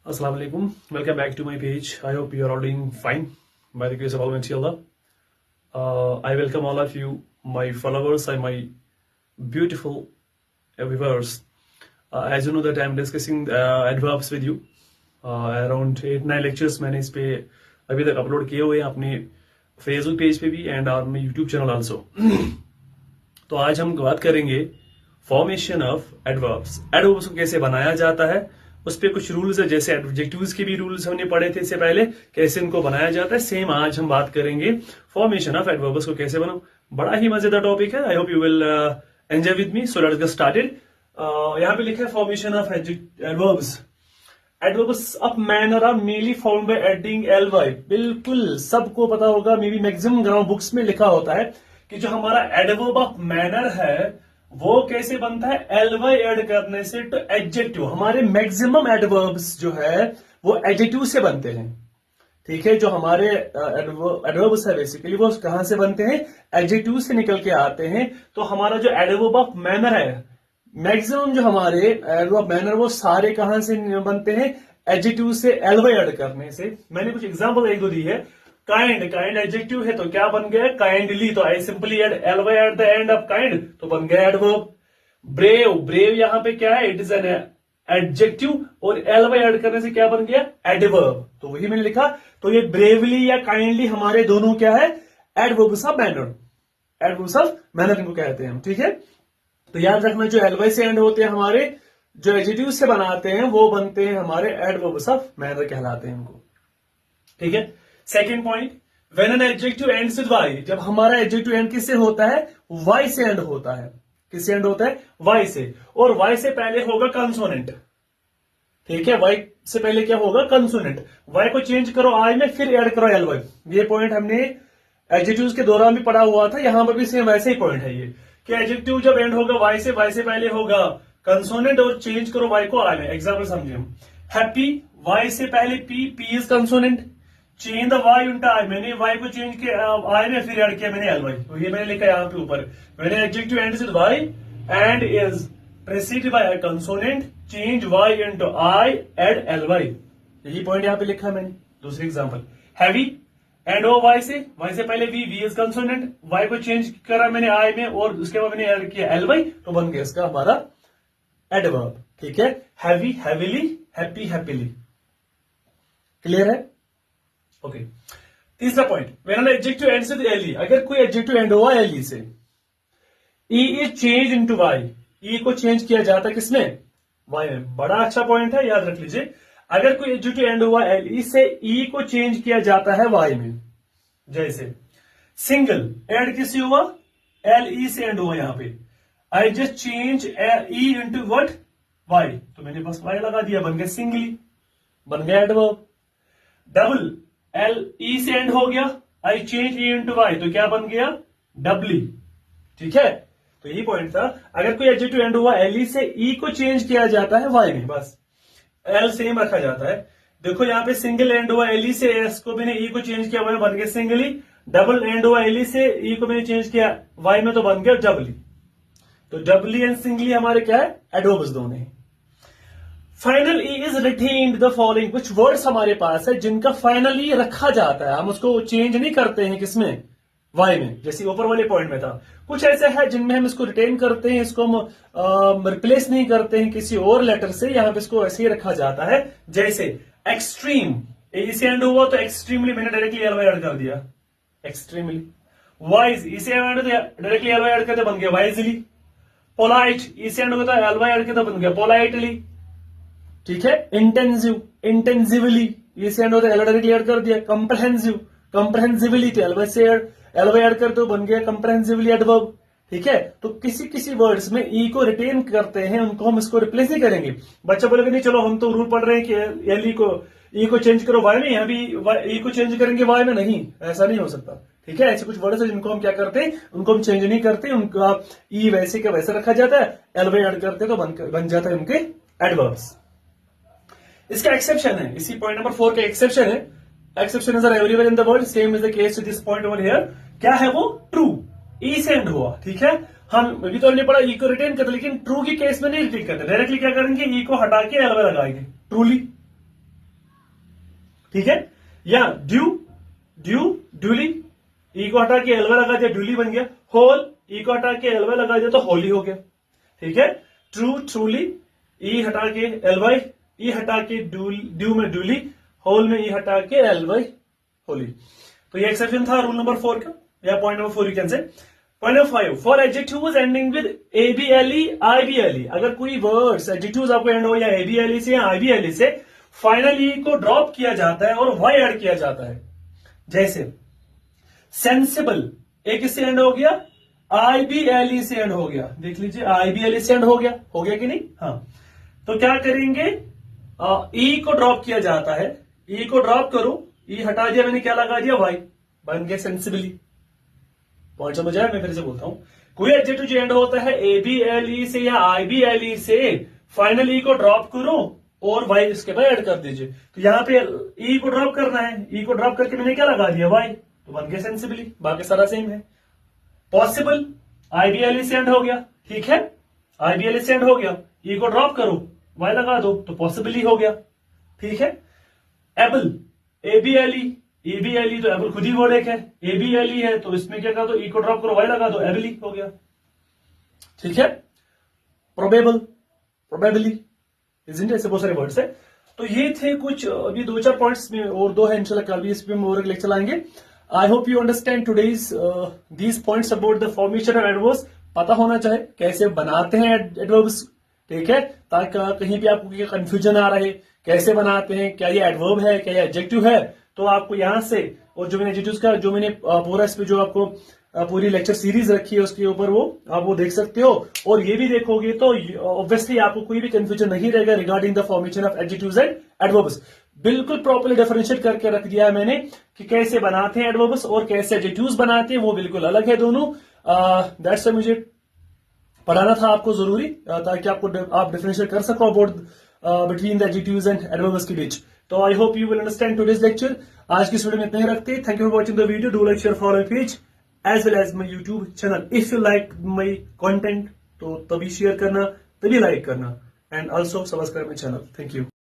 Assalamu alaikum. Welcome back to my page. I hope you are all doing fine by the grace of Almighty Allah. I welcome all of you, my followers and my beautiful viewers. As you know that I am discussing adverbs with you. Around 8-9 lectures मैंने इस पे अभी तक upload किए हुए हैं अपने Facebook page पे भी एंड और यूट्यूब चैनल आल्सो. तो आज हम बात करेंगे फॉर्मेशन ऑफ एडवर्ब्स. एडवर्ब्स को कैसे बनाया जाता है, उस पे कुछ रूल्स है. जैसे एडजेक्टिव्स के भी रूल्स हमने पढ़े थे इससे पहले, कैसे इनको बनाया जाता है. सेम आज हम बात करेंगे फॉर्मेशन ऑफ एडवर्ब्स को कैसे बनाओ. बड़ा ही मजेदार टॉपिक है. I hope you will enjoy with me. So let's get started. यहाँ पे लिखा है formation of adverbs. Adverbs of manner are mainly form by adding ly. बिल्कुल सबको पता होगा, maybe maximum grammar books में लिखा होता है कि जो हमारा एडवर्ब ऑफ मैनर है वो कैसे बनता है, ly ऐड करने से. तो एडजेक्टिव, हमारे मैक्सिमम एडवर्ब्स जो है वो एडजेक्टिव से बनते हैं. ठीक है, जो हमारे एडवर्ब्स है बेसिकली वो कहां से बनते हैं, एडजेक्टिव से निकल के आते हैं. तो हमारा जो एडवर्ब ऑफ मैनर है, मैक्सिमम जो हमारे एडवर्ब ऑफ मैनर वो सारे कहां से बनते हैं, एडजेक्टिव से ly ऐड करने से. मैंने कुछ एग्जांपल एक दो दी है. काइंड, काइंड एडजेक्टिव है तो क्या बन गया, काइंडली. तो I simply add ly at the end of kind, तो बन गया एडवर्ब. ब्रेव, ब्रेव यहां पे क्या है, इट इज एन एडजेक्टिव और ly ऐड करने से क्या बन गया, एडवर्ब. तो वही मैंने लिखा. तो ये ब्रेवली या काइंडली हमारे दोनों क्या है, adverbs of manner. Adverbs of manner इनको कहते हैं हम. ठीक है, तो याद रखना जो ly से एंड होते हैं हमारे, जो एडजेक्टिव से बनाते हैं वो बनते हैं हमारे एडवर्ब्स ऑफ मैनर कहलाते हैं इनको. ठीक है. Second point, when an adjective ends with y. जब हमारा एडजेक्टिव एंड किससे होता है, y से एंड होता है. किससे एंड होता है, y से. और y से पहले होगा कंसोनेंट. ठीक है, y से पहले क्या होगा, कंसोनेंट. y को चेंज करो I में, फिर ऐड करो ly. ये पॉइंट हमने एडजेक्टिव्स के दौरान भी पढ़ा हुआ था. यहां पर भी सेम वैसे ही पॉइंट है ये कि एडजेक्टिव जब एंड होगा y से पहले होगा कंसोनेंट और चेंज करो y को I में. एग्जाम्पल समझे हम. हैप्पी, y से पहले p is consonant. Change the y उल्टा I, मैंने y को चेंज किया I में, फिर ऐड किया मैंने ly. तो ये मैंने लिखा यहाँ पे ऊपर, मैंने adjective ends with y and is preceded by a consonant, change y into I, add ly. यही पॉइंट यहाँ पे लिखा मैंने. दूसरी एग्जांपल, हैवी एंड ओ y से पहले v इज कंसोनेंट, y को चेंज करा मैंने I में और उसके बाद मैंने ऐड किया ly, तो बन गया इसका हमारा एडवर्ब. ठीक है, heavy heavily, happy happily. Clear है. ओके. तीसरा point, when an adjective ends with ly. अगर कोई एडजेक्टिव एंड हुआ ly से, e is change into y. e को चेंज किया जाता है किसमें, y में. बड़ा अच्छा पॉइंट है, याद रख लीजिए. अगर कोई एडजेक्टिव एंड हुआ ly से, e को चेंज किया जाता है y में. जैसे सिंगल एड किससे हुआ, le से एंड हुआ. यहां पे I just change e into what, y. तो मैंने बस y लगा दिया, बन गया सिंगली, बन गया एडवर्ब. डबल, le से एंड हो गया, I change e into y, तो क्या बन गया, डबली. ठीक है, तो यही पॉइंट था. अगर कोई एडजेक्टिव एंड हुआ le से, e को चेंज किया जाता है y में, बस l सेम रखा जाता है. देखो यहाँ पे सिंगल एंड हुआ le से, s को मैंने e को चेंज किया y में, बन गया सिंगली. डबल एंड हुआ le से, e को मैंने चेंज किया y में, तो बन गया डबली. तो डबली एंड सिंगली हमारे क्या है, एडवर्ब्स दोनों हैं. Final E is retained the following. कुछ वर्ड्स हमारे पास है जिनका फाइनली रखा जाता है, हम उसको चेंज नहीं करते हैं किसमें, y में. जैसे ऊपर वाले पॉइंट में था. कुछ ऐसे है जिनमें हम इसको रिटेन करते हैं, इसको हम रिप्लेस नहीं करते हैं किसी और लेटर से, यहां पे इसको ऐसे ही रखा जाता है. जैसे एक्सट्रीम, ए से एंड हुआ तो एक्सट्रीमली मैंने डायरेक्टली ly ऐड कर दिया, एक्सट्रीमली. वाइज, ई से एंड डायरेक्टली ly ऐड कर दिया, बन गया वाइजली. पोलाइट, ई से एंड हुआ तो ly ऐड कर दिया, बन गया पोलाइटली. ठीक है. इंटेंसिव, इंटेंसिवली, ये से एंड होता है डायरेक्टली ऐड कर दिया. कंप्रहेंसिव, कंप्रहेंसिवली, तो ly से ly ऐड कर दो, बन गया कंप्रहेंसिवली एडवर्ब. ठीक है. तो किसी किसी वर्ड्स में e को रिटेन करते हैं, उनको हम इसको रिप्लेस नहीं करेंगे. बच्चा बोलेगा नहीं चलो हम तो रूल पढ़ रहे हैं कि e को चेंज करो y में, यहाँ भी e को चेंज करेंगे y में. नहीं, ऐसा नहीं हो सकता. ठीक है, ऐसे कुछ वर्ड्स है जिनको हम क्या करते हैं, उनको हम चेंज नहीं करते, उनका e वैसे का वैसे रखा जाता है, ly ऐड करते तो बन जाता है उनके एडवर्ब्स. इसका एक्सेप्शन है, इसी पॉइंट नंबर 4 का एक्सेप्शन है. Exception is everywhere in the world, same is the case with this point over here. क्या है वो, ट्रू. ई से एंड हुआ. ठीक है, हम अभी तो हमने पढ़ा ई को रिटेन करते, लेकिन ट्रू के केस में नहीं रिटेन करते. डायरेक्टली क्या करेंगे, ई को हटा के ly लगाएंगे, ट्रूली. ठीक है। या ड्यू, ड्यूली, ई को हटा के एलवाई लगा दिया, ड्यूली बन गया। होल, ई को हटा के एलवाई लगा दिया तो होली हो गया, ठीक है। ट्रू, ट्रूली, ई हटा के एलवाई, ई हटा के ड्यू में ड्यूली, होल में ई हटा के एलवाई, होली। तो ये एक्सेप्शन था रूल नंबर 4 का, या point number 4 you can say. Point number 5, for adjectives ending with A B L E I B L E, अगर कोई वर्ड्स एडजेक्टिव्स आपको एंड हो या एबीएलई से या आईबीएलई से, फाइनली को ड्रॉप किया जाता है और वाई ऐड किया जाता है। जैसे सेंसिबल, एक किससे एंड हो गया, आईबीएलई से एंड हो गया, देख लीजिए आईबीएलई से एंड हो गया कि नहीं। हाँ, तो क्या करेंगे, ई को ड्रॉप किया जाता है, ई को ड्रॉप करो, ई हटा दिया मैंने, क्या लगा दिया, वाई, बन गया सेंसिबली। पॉइंट समझ आया, मैं फिर से बोलता हूं, कोई एडजेक्टिव जो एंड होता है एबीएलई से या आईबीएलई से, फाइनल ई को ड्रॉप करो और वाई इसके बाद ऐड कर दीजिए। तो यहां पे ई को ड्रॉप करना है, ई को ड्रॉप करके मैंने क्या लगा दिया, वाई, तो बन गया सेंसिबली, बाकी सारा सेम है। पॉसिबल, आईबीएलई से एंड हो गया, ठीक है, आईबीएलई से एंड हो गया, ई को ड्रॉप करो, वाई लगा दो तो पॉसिबली हो गया, ठीक है। एबल, एबीएलई, एबीएलई तो एबल खुद ही वर्ड एक है, एबीएलई है तो इसमें क्या कहा, तो ई को ड्रॉप करो, वाई लगा दो, एबली हो गया, ठीक है। प्रोबेबल, प्रोबेबली, इजंट, ऐसे बहुत सारे वर्ड्स है। तो ये थे कुछ, अभी 2-4 पॉइंट्स में और दो है, इंशाल्लाह कल भी इस पे हम और एक लेक्चर लाएंगे। आई hope you understand today's these points about the formation of adverbs. पता होना चाहिए कैसे बनाते हैं एडवर्ब्स, ठीक है, ताकि कहीं भी आपको कंफ्यूजन आ रहे, कैसे बनाते हैं, क्या ये एडवर्ब है, क्या ये एडजेक्टिव है, तो आपको यहां से, और जो मैंने एडजेक्टिव्स का जो मैंने पूरा इस पे जो आपको पूरी लेक्चर सीरीज रखी है उसके ऊपर वो आप वो देख सकते हो, और ये भी देखोगे तो ऑब्वियसली आपको कोई भी कंफ्यूजन नहीं रहेगा regarding the formation of adjectives and adverbs. बिल्कुल प्रॉपर्ली डिफरेंशिएट करके रख दिया है मैंने कि कैसे बनाते हैं एडवर्ब्स और कैसे एडजेक्टिव्स बनाते हैं, वो बिल्कुल अलग है दोनों। दैट्स मुझे पढ़ाना था आपको जरूरी, ताकि आप डिफरेंशिएट कर सको about between the adjectives and adverbs के बीच। तो आई hope you will understand today's lecture. आज की वीडियो में इतना ही रखते हैं। Thank you for watching the video, do like, share, follow page as well as my YouTube channel. If you like my content, तो तभी शेयर करना, तभी लाइक करना, and also subscribe my channel. Thank you.